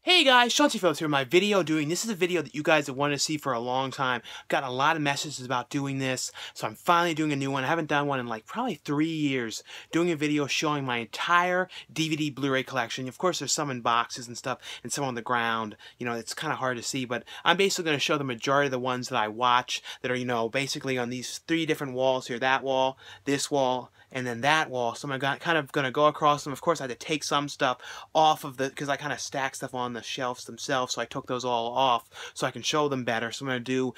Hey guys, Shanti Phillips here. My video this is a video that you guys have wanted to see for a long time. I've got a lot of messages about doing this, so I'm finally doing a new one. I haven't done one in like probably 3 years. Doing a video showing my entire DVD Blu-ray collection. Of course, there's some in boxes and stuff, and some on the ground. You know, it's kind of hard to see, but I'm basically going to show the majority of the ones that I watch that are, you know, basically on these 3 different walls here. That wall, this wall, and then that wall. So I'm kind of going to go across them. Of course, I had to take some stuff off of because I kind of stack stuff on the shelves themselves, so I took those all off so I can show them better. So I'm going to do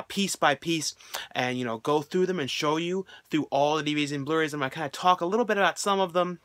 piece by piece and, you know, go through them and show you through all the DVDs and Blu-rays. I'm going to kind of talk a little bit about some of them.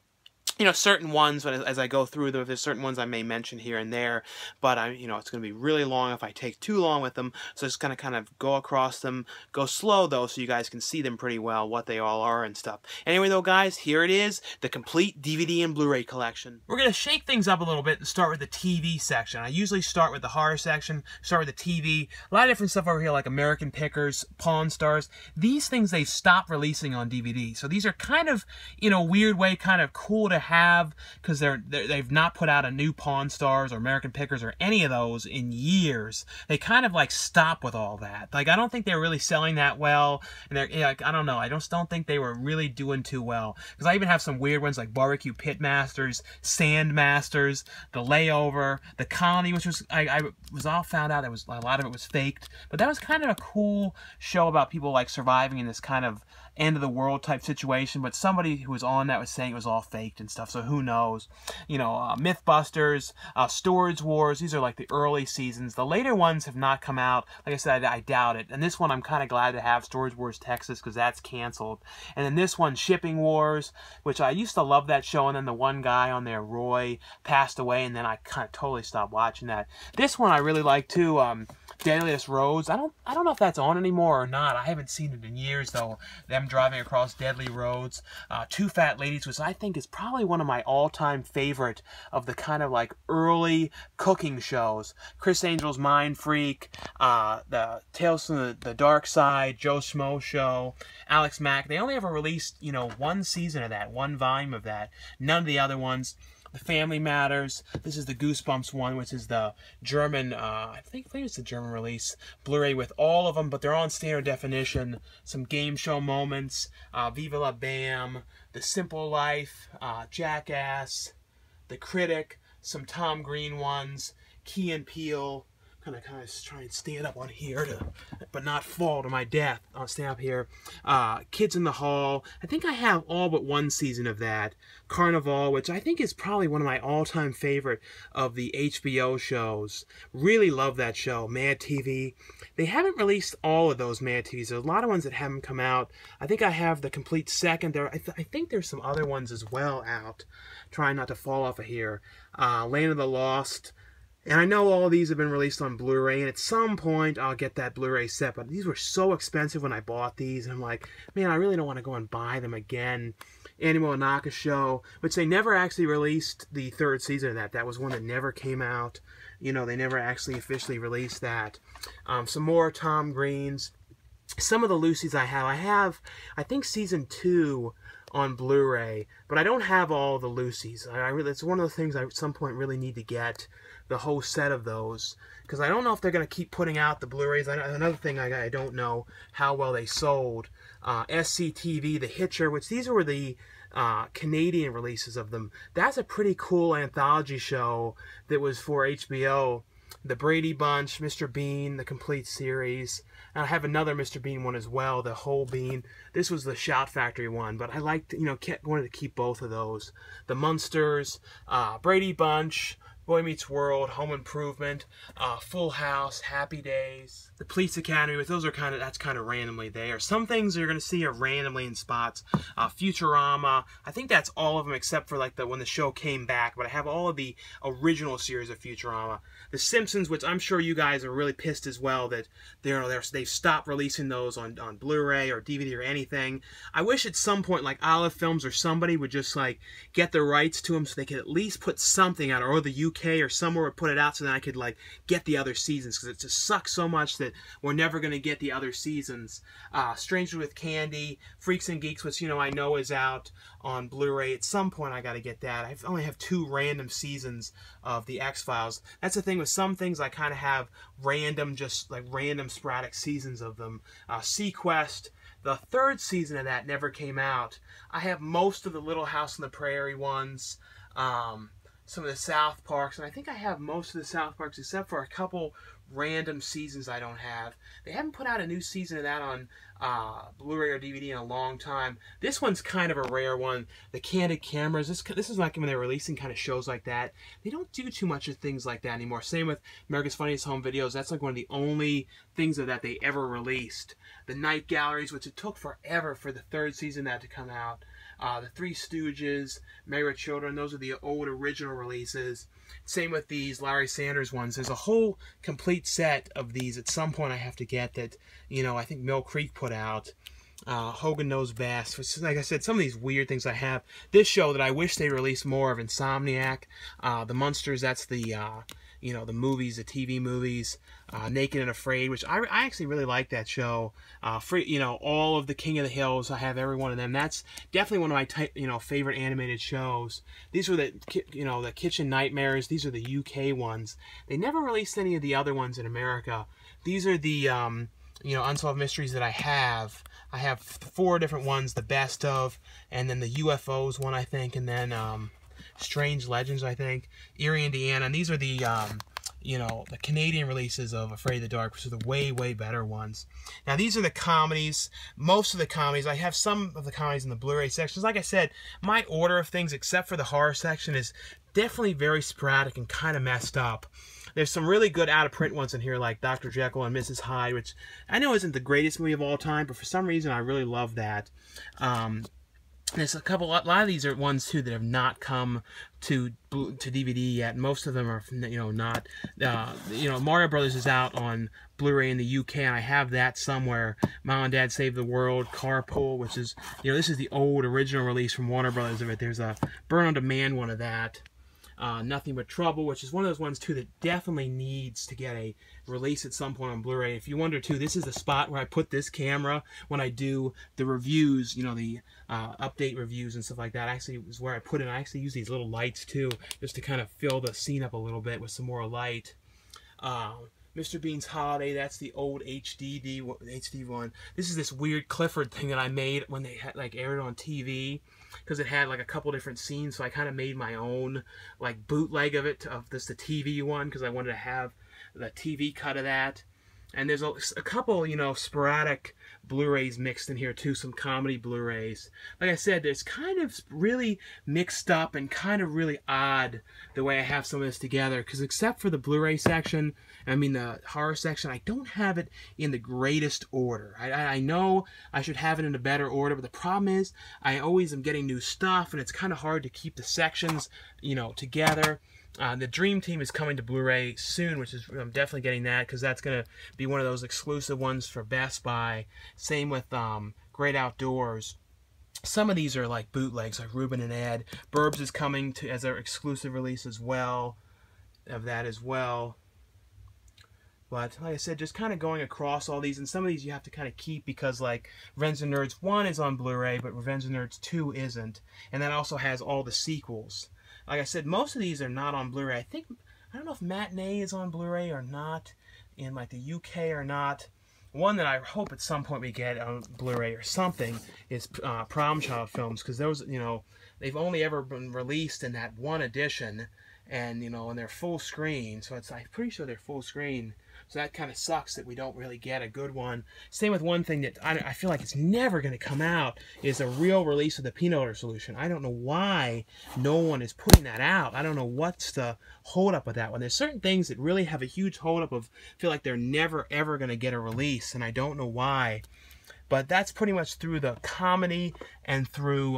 You know, certain ones, but as I go through them, there's certain ones I may mention here and there, but you know, it's going to be really long if I take too long with them, so just going to kind of go across them, go slow though, so you guys can see them pretty well, what they all are and stuff. Anyway though, guys, here it is, the complete DVD and Blu-ray collection. We're going to shake things up a little bit and start with the TV section. I usually start with the horror section, start with the TV, a lot of different stuff over here like American Pickers, Pawn Stars. These things they've stopped releasing on DVD, so these are kind of, in a weird way, kind of cool to have, because they've not put out a new Pawn Stars or American Pickers or any of those in years. They kind of like stop with all that. Like, I don't think they're really selling that well, and like, I don't know, I just don't think they were really doing too well, because I even have some weird ones like Barbecue Pit Masters, Sand Masters, The Layover, The Colony, which was I was all found out that was a lot of it was faked, but that was kind of a cool show about people like surviving in this kind of end of the world type situation, but somebody who was on that was saying it was all faked and stuff, so who knows. You know, Mythbusters, Storage Wars, these are like the early seasons. The later ones have not come out. Like I said, I doubt it. And this one I'm kind of glad to have, Storage Wars Texas, because that's canceled. And then this one, Shipping Wars, which I used to love that show, and then the one guy on there, Roy, passed away, and then I kind of totally stopped watching that. This one I really like too, Deadliest Roads. I don't know if that's on anymore or not. I haven't seen it in years though. Them driving across deadly roads. Two Fat Ladies, which I think is probably one of my all-time favorite of the kind of like early cooking shows. Chris Angel's Mind Freak, the Tales from the Dark Side, Joe Schmo Show, Alex Mack. They only ever released, you know, 1 season of that, 1 volume of that. None of the other ones. The Family Matters. This is the Goosebumps one, which is the German, I think it's the German release, Blu-ray with all of them, but they're all in standard definition. Some game show moments, Viva La Bam, The Simple Life, Jackass, The Critic, some Tom Green ones, Key and Peele. Kind of try and stand up on here, but not fall to my death. I'll stand up here. Kids in the Hall. I think I have all but 1 season of that. Carnival, which I think is probably one of my all-time favorite of the HBO shows. Really love that show. Mad TV. They haven't released all of those Mad TVs. There's a lot of ones that haven't come out. I think I have the complete second. I think there's some other ones as well out. Trying not to fall off of here. Land of the Lost. And I know all of these have been released on Blu-ray, and at some point I'll get that Blu-ray set, but these were so expensive when I bought these, and I'm like, man, I really don't want to go and buy them again. Animal Anaka Show, which they never actually released the 3rd season of that. That was one that never came out. You know, they never actually officially released that. Some more Tom Greens. Some of the Lucy's I have, I think, season 2 on Blu-ray, but I don't have all the Lucy's. It's one of the things I at some point really need to get, the whole set of those, because I don't know if they're going to keep putting out the Blu-rays. Another thing I don't know how well they sold. SCTV, The Hitcher, which these were the Canadian releases of them. That's a pretty cool anthology show that was for HBO. The Brady Bunch, Mr. Bean, the complete series. And I have another Mr. Bean one as well, the Whole Bean. This was the Shout Factory one, but I liked, you know, wanted to keep both of those. The Munsters, Brady Bunch, Boy Meets World, Home Improvement, Full House, Happy Days, the Police Academy, which those are that's kind of randomly there. Some things you're going to see are randomly in spots. Futurama, I think that's all of them except for like when the show came back, but I have all of the original series of Futurama. The Simpsons, which I'm sure you guys are really pissed as well that they've stopped releasing those on Blu-ray or DVD or anything. I wish at some point like Olive Films or somebody would just like get the rights to them so they could at least put something out, or the UK UK or somewhere would put it out so then I could like get the other seasons, because it just sucks so much that we're never going to get the other seasons. Strangers with Candy, Freaks and Geeks, which, you know, I know is out on Blu-ray. At some point I got to get that. I only have 2 random seasons of the X-Files. That's the thing with some things, I kind of have random, just like random sporadic seasons of them. Sequest, the 3rd season of that never came out. I have most of the Little House on the Prairie ones, some of the South Parks, and I think I have most of the South Parks except for a couple random seasons I don't have. They haven't put out a new season of that on Blu-ray or DVD in a long time. This one's kind of a rare one. The Candid Cameras, this is like when they're releasing kind of shows like that. They don't do too much of things like that anymore. Same with America's Funniest Home Videos. That's like one of the only things of that they ever released. The Night Galleries, which it took forever for the 3rd season of that to come out. The Three Stooges, Married with Children, those are the old original releases. Same with these Larry Sanders ones. There's a whole complete set of these at some point I have to get that, you know, I think Mill Creek put out. Hogan Knows Best, which, like I said, some of these weird things I have. This show that I wish they released more of, Insomniac. The Munsters, that's the, you know, the movies, the TV movies. Naked and Afraid, which I actually really like that show. You know, all of the King of the Hills, I have every one of them. That's definitely one of my you know, favorite animated shows. These were the, you know, the Kitchen Nightmares. These are the UK ones. They never released any of the other ones in America. These are the you know, Unsolved Mysteries that I have. I have 4 different ones, the best of, and then the UFOs one, I think, and then Strange Legends, I think, Erie, Indiana, and these are the you know, the Canadian releases of Afraid of the Dark, which are the way, way better ones. Now, these are the comedies. Most of the comedies, I have some of the comedies in the Blu-ray sections. Like I said, my order of things, except for the horror section, is definitely very sporadic and kind of messed up. There's some really good out-of-print ones in here, like Dr. Jekyll and Mrs. Hyde, which I know isn't the greatest movie of all time, but for some reason I really love that. There's a lot of these are ones too that have not come to DVD yet. Most of them are, you know, not. You know, Mario Brothers is out on Blu-ray in the UK, and I have that somewhere. Mom and Dad Save the World, Carpool, which is, you know, this is the old original release from Warner Brothers of it. There's a Burn on Demand one of that. Nothing But Trouble, which is one of those ones too that definitely needs to get a release at some point on Blu-ray. If you wonder too, this is the spot where I put this camera when I do the reviews, you know, the update reviews and stuff like that. Actually, is where I put it. I actually use these little lights too, just to kind of fill the scene up a little bit with some more light. Mr. Bean's Holiday, that's the old HD one. This is this weird Clifford thing that I made when they had, like, aired on TV, because it had like a couple different scenes, so I kind of made my own like bootleg of it, of this, the TV one, because I wanted to have the TV cut of that. And there's a couple, you know, sporadic Blu-rays mixed in here too, some comedy Blu-rays. Like I said, it's kind of really mixed up and kind of really odd the way I have some of this together, because except for the Blu-ray section, I mean the horror section, I don't have it in the greatest order. I know I should have it in a better order, but the problem is I always am getting new stuff, and it's kind of hard to keep the sections, you know, together. The Dream Team is coming to Blu-ray soon, which is, I'm definitely getting that, because that's going to be one of those exclusive ones for Best Buy. Same with Great Outdoors. Some of these are like bootlegs, like Ruben and Ed. Burbs is coming to as their exclusive release as well, of that as well. But like I said, just kind of going across all these, and some of these you have to kind of keep because, like, Revenge of the Nerds 1 is on Blu-ray, but Revenge of the Nerds 2 isn't. And that also has all the sequels. Like I said, most of these are not on Blu-ray. I don't know if Matinee is on Blu-ray or not, in like the UK or not. One that I hope at some point we get on Blu-ray or something is Prom Child films, because those, you know, they've only ever been released in that one edition, and, you know, and they're full screen, so I'm pretty sure they're full screen. So that kind of sucks that we don't really get a good one. Same with one thing that I feel like it's never going to come out is a real release of the Peanut Butter Solution. I don't know why no one is putting that out. I don't know what's the hold up with that one. There's certain things that really have a huge hold up of feel like they're never ever going to get a release, and I don't know why. But that's pretty much through the comedy and through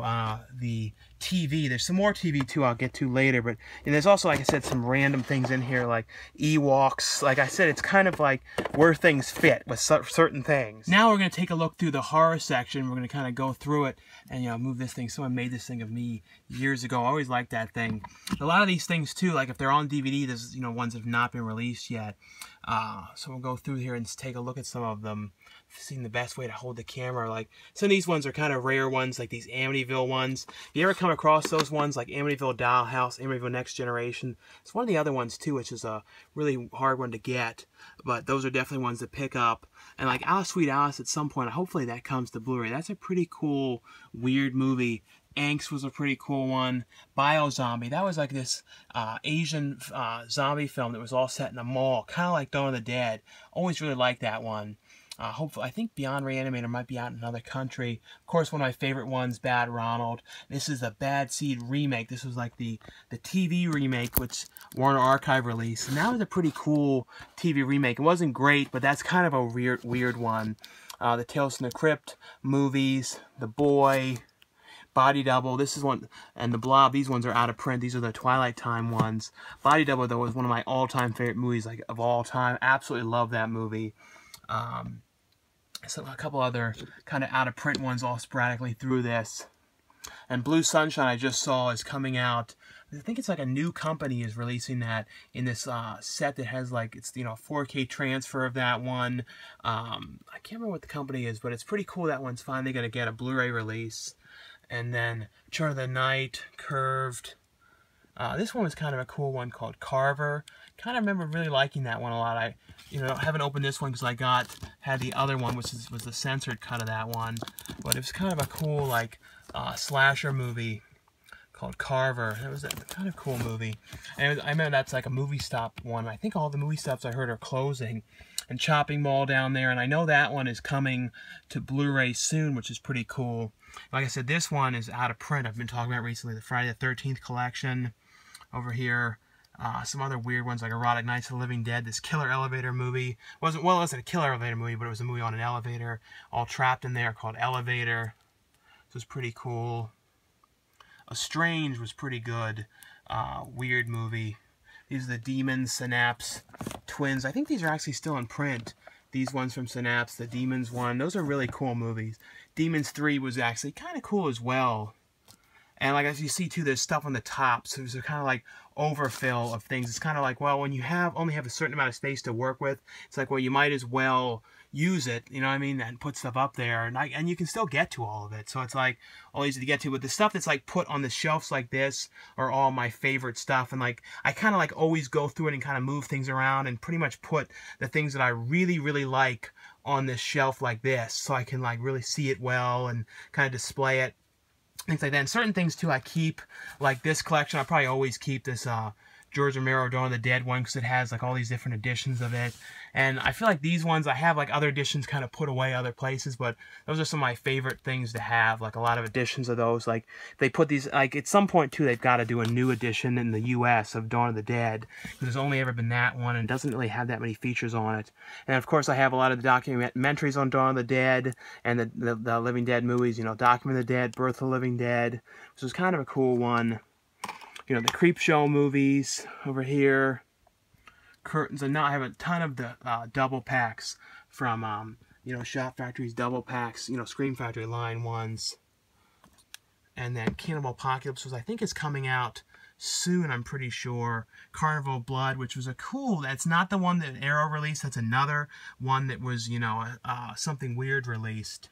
the TV. There's some more TV too I'll get to later, but and there's also, like I said, some random things in here like Ewoks. Like I said, it's kind of like where things fit with certain things. Now we're going to take a look through the horror section. We're going to kind of go through it and, you know, move this thing. Someone made this thing of me years ago. I always liked that thing. A lot of these things too, like if they're on DVD, there's, you know, ones that have not been released yet. So we'll go through here and take a look at some of them. Seeing the best way to hold the camera. Like some of these ones are kind of rare ones, like these Amityville ones. If you ever come across those ones, like Amityville Dollhouse, Amityville Next Generation, it's one of the other ones too, which is a really hard one to get. But those are definitely ones to pick up. And like Alice Sweet Alice, at some point, hopefully that comes to Blu-ray. That's a pretty cool, weird movie. Angst was a pretty cool one. Biozombie, that was like this Asian zombie film that was all set in a mall, kind of like Dawn of the Dead. Always really liked that one. Hopefully, I think Beyond Reanimator might be out in another country. Of course, one of my favorite ones, Bad Ronald. This is a Bad Seed remake. This was like the TV remake, which Warner Archive released. And that was a pretty cool TV remake. It wasn't great, but that's kind of a weird one. The Tales from the Crypt movies, The Boy, Body Double, this is one, and The Blob, these ones are out of print. These are the Twilight Time ones. Body Double, though, was one of my all-time favorite movies, like, of all time. Absolutely love that movie. So a couple other kind of out-of-print ones all sporadically through this. And Blue Sunshine, I just saw, is coming out. I think it's like a new company is releasing that in this set that has like, it's, you know, 4K transfer of that one. I can't remember what the company is, but it's pretty cool. That one's finally going to get a Blu-ray release. And then Children of the Night, Curved. This one was kind of a cool one called Carver. Kind of remember really liking that one a lot. I, you know, haven't opened this one because I had the other one, which was the censored cut of that one. But it was kind of a cool, like, slasher movie called Carver. It was a kind of cool movie. And I remember that's like a movie stop one. I think all the movie stops I heard are closing. And Chopping Mall down there. And I know that one is coming to Blu-ray soon, which is pretty cool. Like I said, this one is out of print. I've been talking about recently, the Friday the 13th collection. Over here, some other weird ones like Erotic Nights of the Living Dead. This killer elevator movie. Well, it wasn't a killer elevator movie, but it was a movie on an elevator, all trapped in there, called Elevator. This was pretty cool. Estranged was pretty good. Weird movie. These are the Demons, Synapse, Twins. I think these are actually still in print. These ones from Synapse, the Demons one. Those are really cool movies. Demons 3 was actually kind of cool as well. And like as you see too, there's stuff on the top, so there's a kind of like overfill of things. It's kind of like, well, when you only have a certain amount of space to work with, it's like, well, you might as well use it, you know what I mean, and put stuff up there, and you can still get to all of it. So it's like all easy to get to. But the stuff that's like put on the shelves like this are all my favorite stuff, and like I kind of like always go through it and kind of move things around and pretty much put the things that I really like on this shelf like this, so I can like really see it well and kind of display it. Things like that. And certain things too I keep, like this collection. I probably always keep this George Romero Dawn of the Dead one because it has like all these different editions of it. And I feel like these ones, I have like other editions kind of put away other places, but those are some of my favorite things to have, like a lot of editions of those. Like they put these, like at some point too, they've got to do a new edition in the US of Dawn of the Dead, because there's only ever been that one and it doesn't really have that many features on it. And of course I have a lot of the documentaries on Dawn of the Dead and the Living Dead movies, you know, Document of the Dead, Birth of the Living Dead, which is kind of a cool one. You know, the Creepshow movies over here, Curtains, and now I have a ton of the double packs from, you know, Shot Factory's double packs, you know, Scream Factory line ones. And then Cannibal Apocalypse, which I think is coming out soon, I'm pretty sure. Carnival of Blood, which was a cool, that's not the one that Arrow released, that's another one that was, you know, something weird released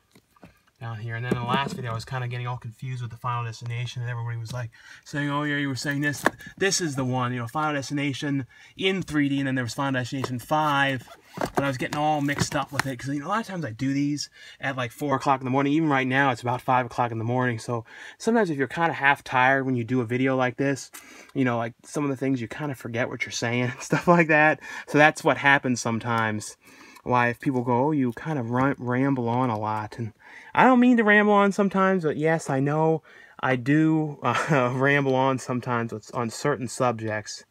down here. And then in the last video I was kind of getting all confused with the Final Destination, and everybody was like saying, oh yeah, you were saying this is the one, you know, Final Destination in 3D, and then there was Final Destination 5, but I was getting all mixed up with it, because, you know, a lot of times I do these at like 4 o'clock in the morning. Even right now it's about 5 o'clock in the morning, so sometimes if you're kind of half tired when you do a video like this, you know, like some of the things you kind of forget what you're saying and stuff like that. So that's what happens sometimes. Why, if people go, oh, you kind of ramble on a lot. And I don't mean to ramble on sometimes, but yes, I know I do ramble on sometimes on certain subjects.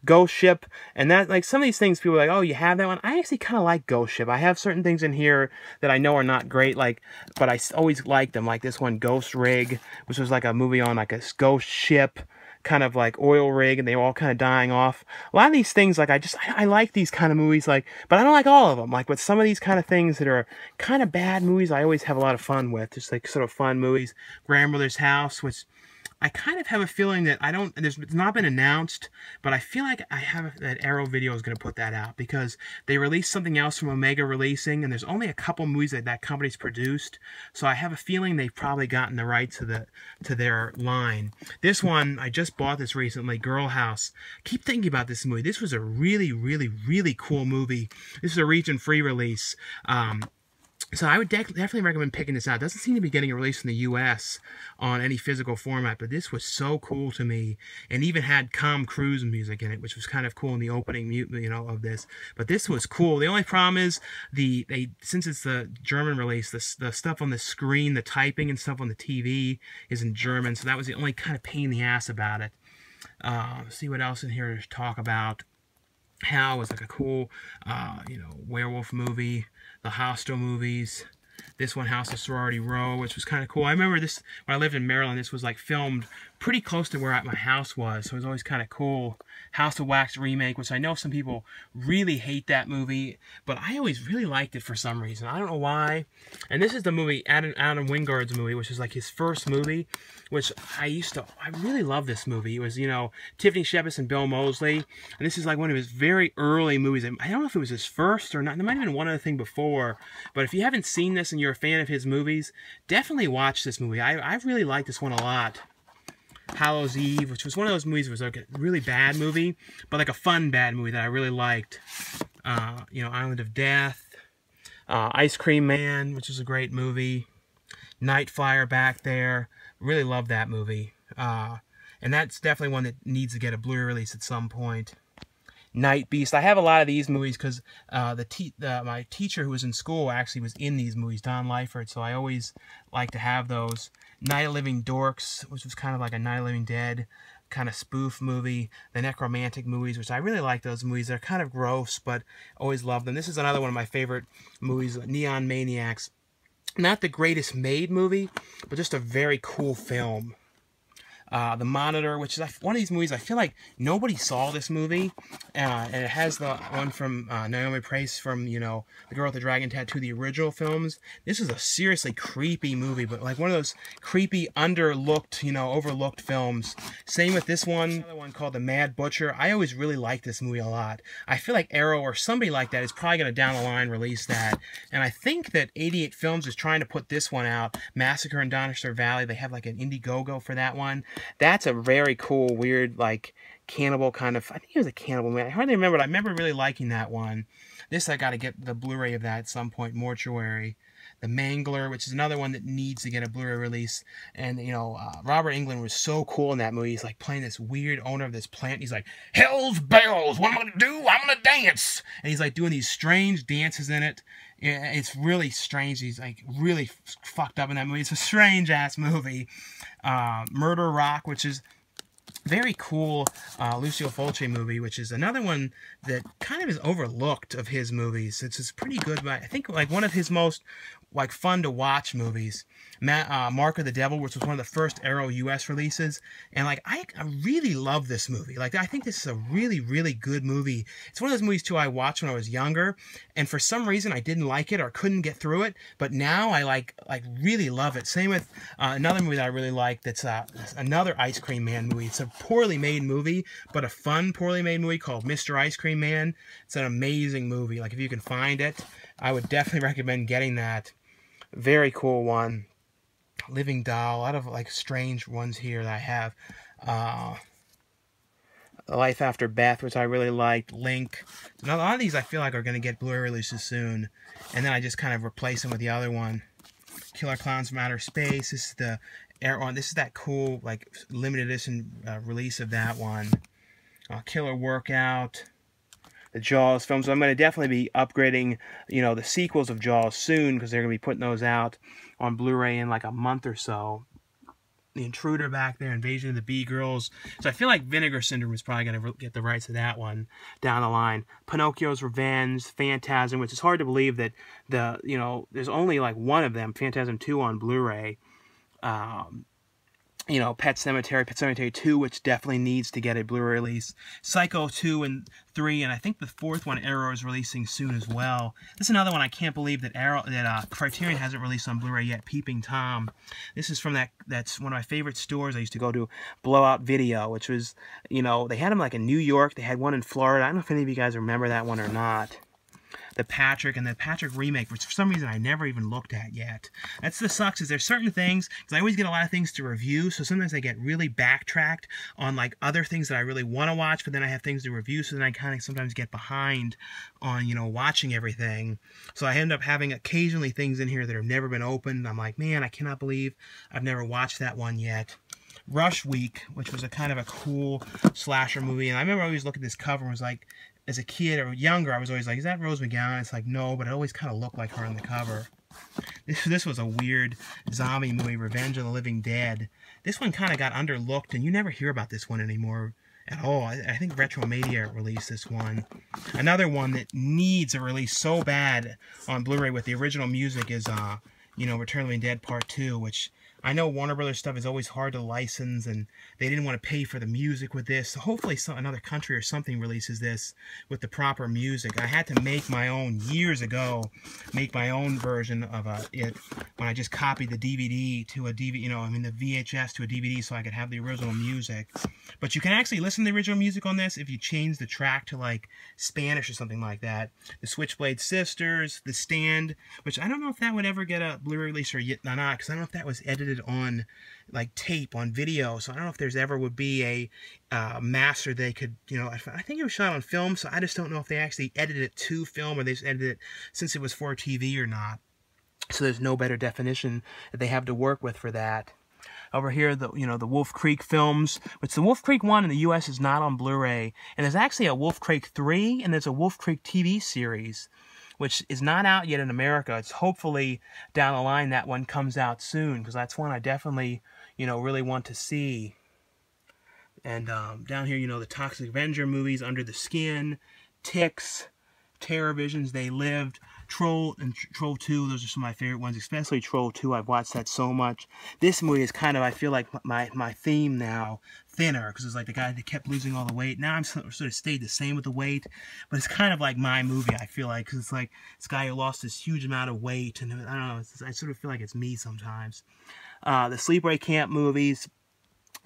Ghost Ship, and that, like, some of these things people are like, oh, you have that one? I actually kind of like Ghost Ship. I have certain things in here that I know are not great, like, but I always like them, like this one, Ghost Rig, which was like a movie on like a ghost ship, kind of like oil rig, and they were all kind of dying off. A lot of these things, like, I like these kind of movies, like, but I don't like all of them. Like, with some of these kind of things that are kind of bad movies, I always have a lot of fun with, just like sort of fun movies. Grandmother's House, which I kind of have a feeling that it's not been announced, but I feel like I have that Arrow Video is going to put that out, because they released something else from Omega Releasing, and there's only a couple movies that company's produced, so I have a feeling they've probably gotten the rights to their line. This one, I just bought this recently, Girl House. Keep thinking about this movie. This was a really, really, really cool movie. This is a region-free release. So I would definitely recommend picking this out. It doesn't seem to be getting a release in the U.S. on any physical format, but this was so cool to me, and even had Tom Cruise music in it, which was kind of cool in the opening, you know, of this. But this was cool. The only problem is since it's the German release, the stuff on the screen, the typing and stuff on the TV is in German, so that was the only kind of pain in the ass about it. Let's see what else in here to talk about. Hal was like a cool, you know, werewolf movie. The Hostel movies. This one, House of Sorority Row, which was kind of cool. I remember this, when I lived in Maryland, this was like filmed pretty close to where my house was, so it was always kind of cool. House of Wax remake, which I know some people really hate that movie, but I always really liked it for some reason. I don't know why. And this is the movie, Adam Wingard's movie, which is like his first movie, which I really love this movie. It was, you know, Tiffany Shepis and Bill Moseley, and this is like one of his very early movies. I don't know if it was his first or not. There might have been one other thing before, but if you haven't seen this and you're a fan of his movies, definitely watch this movie. I really like this one a lot. Hallows Eve, which was one of those movies that was like a really bad movie, but like a fun bad movie that I really liked. You know, Island of Death, Ice Cream Man, which is a great movie. Night Flyer back there, really love that movie. And that's definitely one that needs to get a Blu-ray release at some point. Night Beast. I have a lot of these movies because my teacher who was in school actually was in these movies, Don Lyford, so I always like to have those. Night of Living Dorks, which was kind of like a Night of Living Dead kind of spoof movie. The Necromantic movies, which I really like those movies. They're kind of gross, but always love them. This is another one of my favorite movies, Neon Maniacs. Not the greatest made movie, but just a very cool film. The Monitor, which is one of these movies, I feel like nobody saw this movie, and it has the one from Naomi Price from, you know, The Girl with the Dragon Tattoo, the original films. This is a seriously creepy movie, but like one of those creepy, underlooked, you know, overlooked films. Same with this one, another one called The Mad Butcher. I always really liked this movie a lot. I feel like Arrow or somebody like that is probably going to down the line release that, and I think that 88 Films is trying to put this one out, Massacre in Dinosaur Valley. They have like an Indiegogo for that one. That's a very cool, weird, like, cannibal kind of... I think it was a cannibal movie. I hardly remember, but I remember really liking that one. This, I got to get the Blu-ray of that at some point. Mortuary. The Mangler, which is another one that needs to get a Blu-ray release. And, you know, Robert Englund was so cool in that movie. He's, like, playing this weird owner of this plant. He's like, hell's bells, what am I going to do? I'm going to dance. And he's, like, doing these strange dances in it. It's really strange. He's, like, really fucked up in that movie. It's a strange-ass movie. Murder Rock, which is very cool Lucio Fulci movie, which is another one that kind of is overlooked of his movies. It's pretty good, but I think like one of his most like fun to watch movies. Mark of the Devil, which was one of the first Arrow US releases, and like I really love this movie. Like I think this is a really, really good movie. It's one of those movies too I watched when I was younger, and for some reason I didn't like it or couldn't get through it, but now I like really love it. Same with another movie that I really like. That's another Ice Cream Man movie. It's a poorly made movie, but a fun poorly made movie called Mr. Ice Cream Man. It's an amazing movie. Like if you can find it, I would definitely recommend getting that. Very cool one. Living Doll. A lot of like strange ones here that I have. Life After Beth, which I really liked. Link. A lot of these I feel like are going to get Blu-ray releases soon, and then I just kind of replace them with the other one. Killer Clowns from Outer Space. This is the this is that cool like limited edition release of that one. Killer Workout. The Jaws films. So I'm going to definitely be upgrading, you know, the sequels of Jaws soon, because they're going to be putting those out on Blu-ray in like a month or so. The Intruder back there, Invasion of the B-Girls. So I feel like Vinegar Syndrome is probably going to get the rights to that one down the line. Pinocchio's Revenge, Phantasm, which is hard to believe that there's only like one of them, Phantasm 2 on Blu-ray. Pet Sematary 2, which definitely needs to get a Blu-ray release. Psycho 2 and 3, and I think the fourth one, Arrow, is releasing soon as well. This is another one I can't believe that Criterion hasn't released on Blu-ray yet, Peeping Tom. This is from that's one of my favorite stores I used to go to, Blowout Video, which was, they had them like in New York, they had one in Florida. I don't know if any of you guys remember that one or not. The Patrick remake, which for some reason I never even looked at yet. That's the sucks, is there's certain things, because I always get a lot of things to review, so sometimes I get really backtracked on like other things that I really want to watch, but then I have things to review, so then I kind of sometimes get behind on, watching everything. So I end up having occasionally things in here that have never been opened. I'm like, man, I cannot believe I've never watched that one yet. Rush Week, which was a kind of a cool slasher movie, and I remember I always looking at this cover and was like, as a kid or younger, I was always like, is that Rose McGowan? It's like, no, but it always kind of looked like her on the cover. This was a weird zombie movie, Revenge of the Living Dead. This one kind of got underlooked, and you never hear about this one anymore at all. I think Retromania released this one. Another one that needs a release so bad on Blu-ray with the original music is, Return of the Living Dead Part 2, which I know Warner Brothers stuff is always hard to license, and they didn't want to pay for the music with this. So hopefully another country or something releases this with the proper music. I had to make my own years ago, version of it when I just copied the DVD to a DVD, the VHS to a DVD so I could have the original music. But you can actually listen to the original music on this if you change the track to like Spanish or something like that. The Switchblade Sisters, The Stand, which I don't know if that would ever get a Blu-ray release or not, because I don't know if that was edited on like tape, on video, so I don't know if there's ever would be a master they could, I think it was shot on film, so I just don't know if they actually edited it to film or they just edited it since it was for TV or not. So there's no better definition that they have to work with for that. Over here, the Wolf Creek films, which the Wolf Creek 1 in the U.S. is not on Blu-ray, and there's actually a Wolf Creek 3, and there's a Wolf Creek TV series, which is not out yet in America. It's hopefully down the line that one comes out soon, because that's one I definitely, really want to see. And down here, the Toxic Avenger movies, Under the Skin, Ticks, Terror Visions, They Lived, Troll and Troll 2, those are some of my favorite ones, especially Troll 2. I've watched that so much. This movie is kind of, I feel like, my theme now, thinner, because it's like the guy that kept losing all the weight. Now I'm sort of stayed the same with the weight, but it's kind of like my movie, I feel like, because it's like this guy who lost this huge amount of weight, and I don't know, I sort of feel like it's me sometimes. The Sleepaway Camp movies,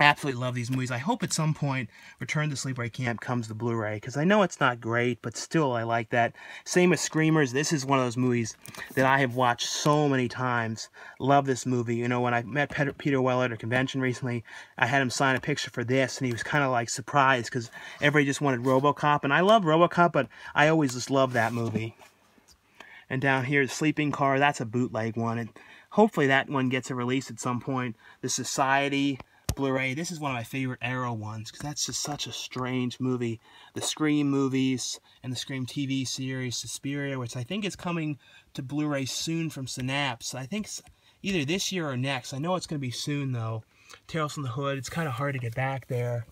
absolutely love these movies. I hope at some point Return to Sleepaway Camp comes to Blu-ray, because I know it's not great, but still I like that. Same with Screamers. This is one of those movies that I have watched so many times. Love this movie. When I met Peter Weller at a convention recently, I had him sign a picture for this, and he was kind of like surprised, because everybody just wanted RoboCop, and I love RoboCop, but I always just love that movie. And down here, The Sleeping Car, that's a bootleg one, and hopefully that one gets a release at some point. The Society Blu-ray. This is one of my favorite Arrow ones, because that's just such a strange movie. The Scream movies and the Scream TV series, Suspiria, which I think is coming to Blu-ray soon from Synapse. I think either this year or next. I know it's going to be soon, though. Tales from the Hood. It's kind of hard to get back there.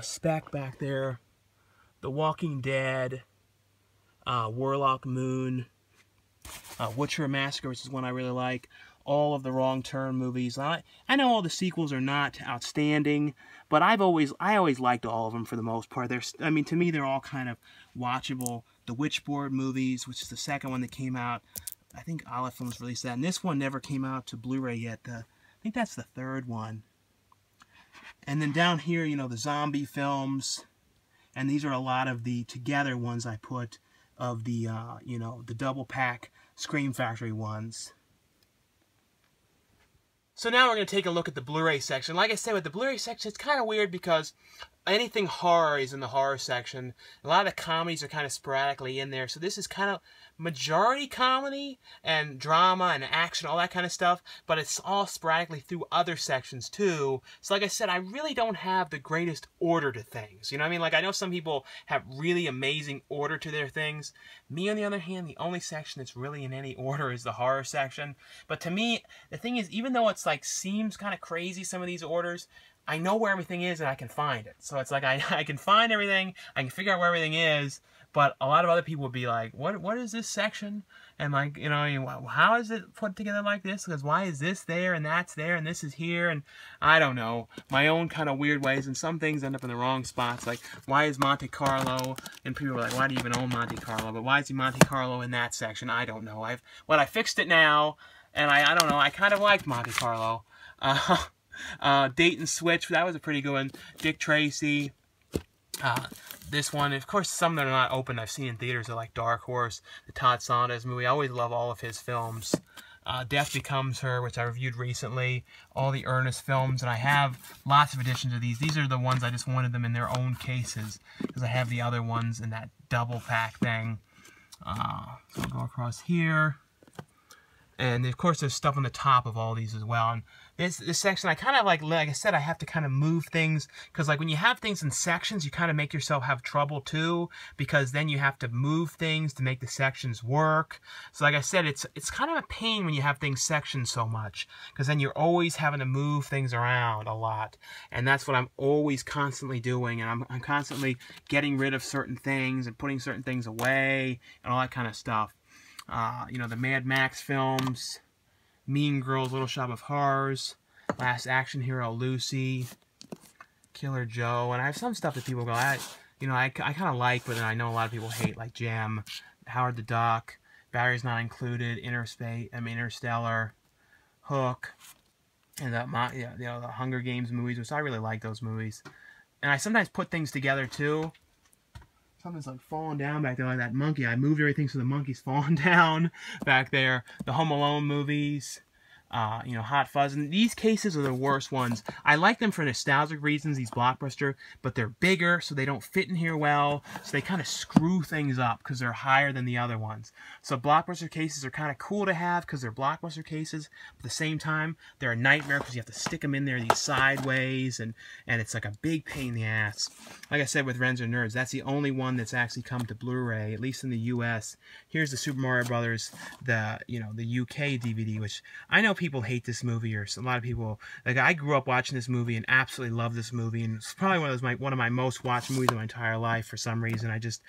Spec back there. The Walking Dead. Warlock Moon. Witcher Massacre, which is one I really like. All of the Wrong Turn movies. I know all the sequels are not outstanding, but I always liked all of them for the most part. To me, they're all kind of watchable. The Witchboard movies, which is the second one that came out. I think Olive Films released that, and this one never came out to Blu-ray yet. I think that's the third one. And then down here, the zombie films, and these are a lot of the together ones I put of the, the double pack Scream Factory ones. So now we're going to take a look at the Blu-ray section. Like I said, with the Blu-ray section, it's kind of weird because anything horror is in the horror section. A lot of the comedies are kind of sporadically in there. So this is kind of majority comedy and drama and action, all that kind of stuff. But it's all sporadically through other sections too. So like I said, I really don't have the greatest order to things. You know what I mean? Like I know some people have really amazing order to their things. Me, on the other hand, the only section that's really in any order is the horror section. But to me, the thing is, even though it's like seems kind of crazy, some of these orders, I know where everything is and I can find it. So it's like I can find everything, I can figure out where everything is, but a lot of other people would be like, what is this section? And like, you know, how is it put together like this? Because why is this there and that's there and this is here? And I don't know, my own kind of weird ways, and some things end up in the wrong spots. Like, why is Monte Carlo? And people are like, why do you even own Monte Carlo? But why is he Monte Carlo in that section? I don't know. I fixed it now, and I don't know, I kind of liked Monte Carlo. Date and Switch, that was a pretty good one. Dick Tracy. This one, of course, some that are not open I've seen in theaters are like Dark Horse, the Todd Saunders movie. I always love all of his films. Death Becomes Her, which I reviewed recently. All the Ernest films, and I have lots of editions of these. These are the ones I just wanted them in their own cases, because I have the other ones in that double pack thing. So I'll go across here. And of course there's stuff on the top of all these as well. And this section, I kind of like I said, I have to kind of move things, because like when you have things in sections, you kind of make yourself have trouble too, because then you have to move things to make the sections work. So like I said, it's kind of a pain when you have things sectioned so much, because then you're always having to move things around a lot. And that's what I'm always constantly doing, and I'm constantly getting rid of certain things and putting certain things away and all that kind of stuff. You know, the Mad Max films, Mean Girls, Little Shop of Horrors, Last Action Hero, Lucy, Killer Joe, and I have some stuff that people go, I kind of like, but then I know a lot of people hate, like Gem, Howard the Duck, Batteries Not Included, Interstellar, Hook, and the Hunger Games movies, which I really like those movies. And I sometimes put things together too. Something's like falling down back there, like that monkey. I moved everything so the monkey's falling down back there. The Home Alone movies, you know, Hot Fuzz. And these cases are the worst ones. I like them for nostalgic reasons, these Blockbuster, but they're bigger, so they don't fit in here well. So they kind of screw things up because they're higher than the other ones. So Blockbuster cases are kind of cool to have because they're Blockbuster cases. But at the same time, they're a nightmare because you have to stick them in there these sideways, and it's like a big pain in the ass. Like I said with Wrens or Nerds, that's the only one that's actually come to Blu-ray, at least in the U.S. Here's the Super Mario Brothers, the UK DVD, which I know people hate this movie, or a lot of people, like, I grew up watching this movie and absolutely love this movie, and it's probably one of my most watched movies of my entire life for some reason. I just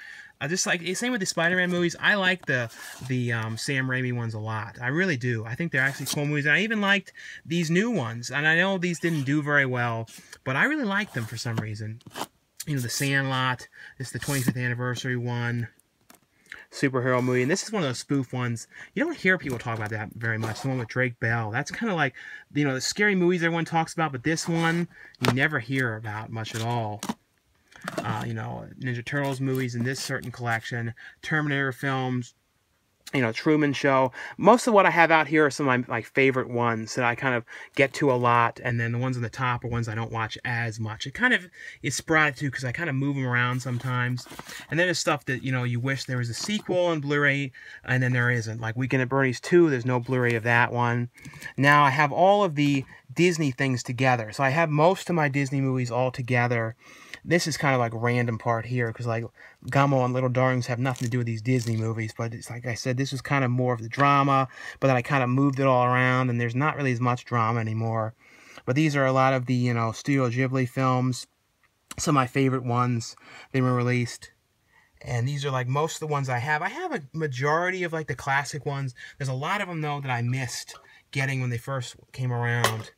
like, same with the Spider-Man movies. I like the Sam Raimi ones a lot. I really do. I think they're actually cool movies, and I even liked these new ones, and I know these didn't do very well, but I really liked them for some reason. You know, The Sandlot, this is the 25th anniversary one, superhero movie, and this is one of those spoof ones. You don't hear people talk about that very much. The one with Drake Bell. That's kind of like, you know, the scary movies everyone talks about, but this one you never hear about much at all. You know, Ninja Turtles movies in this certain collection, Terminator films, you know, Truman Show. Most of what I have out here are some of my favorite ones that I kind of get to a lot, and then the ones on the top are ones I don't watch as much. It kind of is sporadic too, because I kind of move them around sometimes. And then there's stuff that, you know, you wish there was a sequel on Blu-ray, and then there isn't. Like Weekend at Bernie's 2, there's no Blu-ray of that one. Now I have all of the Disney things together. So I have most of my Disney movies all together. This is kind of like a random part here, because like Gummo and Little Darlings have nothing to do with these Disney movies, but it's like I said, this was kind of more of the drama, but then I kind of moved it all around, and there's not really as much drama anymore. But these are a lot of the, you know, Studio Ghibli films, some of my favorite ones. They were released, and these are like most of the ones I have. I have a majority of like the classic ones. There's a lot of them though that I missed getting when they first came around.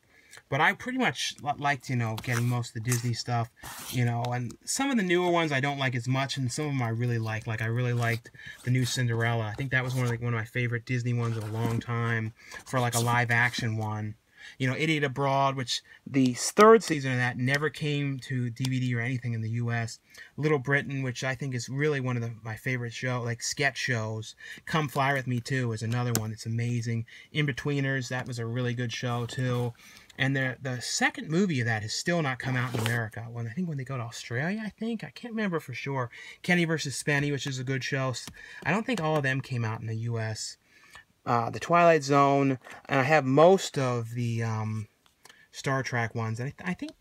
But I pretty much liked, you know, getting most of the Disney stuff, you know, and some of the newer ones I don't like as much, and some of them I really like. Like, I really liked the new Cinderella. I think that was one of my favorite Disney ones in a long time, for like a live action one. You know, Idiot Abroad, which the third season of that never came to DVD or anything in the U.S. Little Britain, which I think is really one of my favorite show, like sketch shows. Come Fly With Me Too is another one that's amazing. In-Betweeners, that was a really good show too. And the second movie of that has still not come out in America. I think when they go to Australia, I can't remember for sure. Kenny vs. Spenny, which is a good show. I don't think all of them came out in the U.S. The Twilight Zone, and I have most of the Star Trek ones. And I think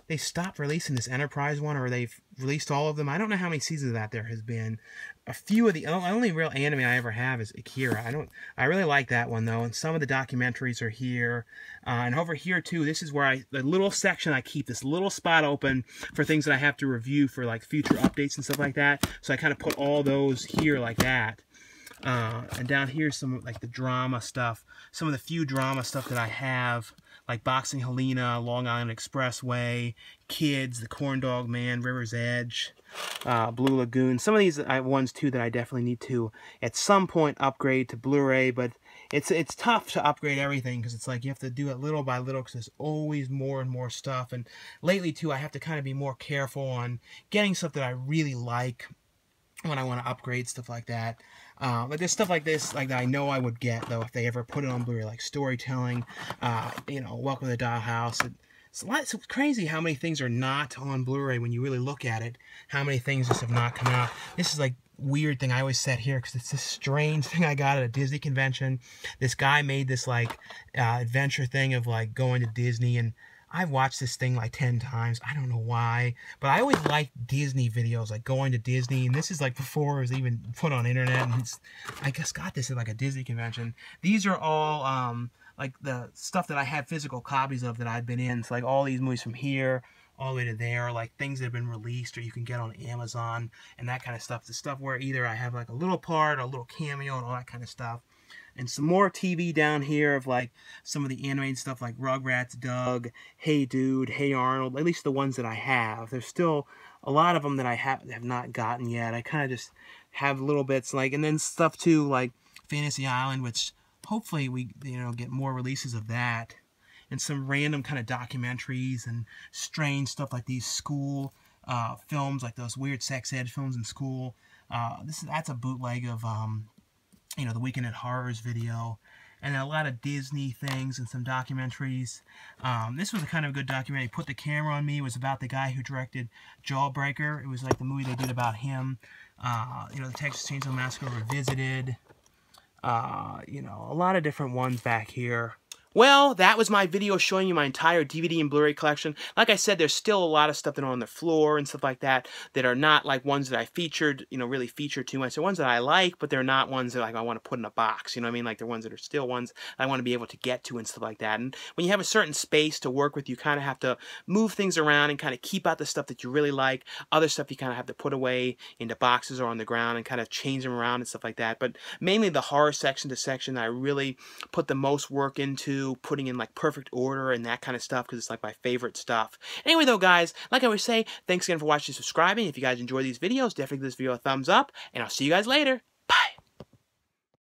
they stopped releasing this Enterprise one, or they've released all of them. I don't know how many seasons of that there has been. A few of the only real anime I ever have is Akira. I really like that one though, and some of the documentaries are here. And over here too, this is where the little section I keep, this little spot open for things that I have to review for like future updates and stuff like that. So I kind of put all those here like that. And down here, some like the drama stuff, some of the few drama stuff that I have, like Boxing Helena, Long Island Expressway, Kids, The Corn Dog Man, River's Edge, Blue Lagoon. Some of these ones too that I definitely need to at some point upgrade to Blu-ray, but it's tough to upgrade everything because it's like you have to do it little by little because there's always more and more stuff. And lately too, I have to kind of be more careful on getting stuff that I really like when I want to upgrade stuff like that. But there's stuff like this, like that I know I would get though if they ever put it on Blu-ray, like Storytelling, you know, Welcome to the Dollhouse. It's crazy how many things are not on Blu-ray when you really look at it. How many things just have not come out. This is like weird thing I always set here because it's this strange thing I got at a Disney convention. This guy made this like adventure thing of like going to Disney, and I've watched this thing like 10 times. I don't know why, but I always liked Disney videos, like going to Disney, and this is like before it was even put on internet, and I just got this at like a Disney convention. These are all like the stuff that I have physical copies of that I've been in. So like all these movies from here all the way to there, like things that have been released or you can get on Amazon and that kind of stuff. The stuff where either I have like a little part or a little cameo and all that kind of stuff. And some more TV down here of like some of the animated stuff like Rugrats, Doug, Hey Dude, Hey Arnold, at least the ones that I have. There's still a lot of them that I have not gotten yet. I kind of just have little bits like, and then stuff too like Fantasy Island, which hopefully we get more releases of that. And some random kind of documentaries and strange stuff like these school films, like those weird sex ed films in school. That's a bootleg of the Weekend at Horrors video, and a lot of Disney things and some documentaries. This was a kind of a good documentary. Put the Camera on Me. It was about the guy who directed Jawbreaker. It was like the movie they did about him. The Texas Chainsaw Massacre Revisited. A lot of different ones back here. Well, that was my video showing you my entire DVD and Blu-ray collection. Like I said, there's still a lot of stuff that are on the floor and stuff like that that are not like ones that I featured, really featured too much. They're ones that I like, but they're not ones that like I want to put in a box. You know what I mean? Like they're ones that are still ones I want to be able to get to and stuff like that. And when you have a certain space to work with, you kind of have to move things around and kind of keep out the stuff that you really like. Other stuff you kind of have to put away into boxes or on the ground and kind of change them around and stuff like that. But mainly the horror section to section I really put the most work into, putting in like perfect order and that kind of stuff because it's like my favorite stuff. Anyway though guys, like I always say, thanks again for watching and subscribing. If you guys enjoy these videos, definitely give this video a thumbs up, and I'll see you guys later.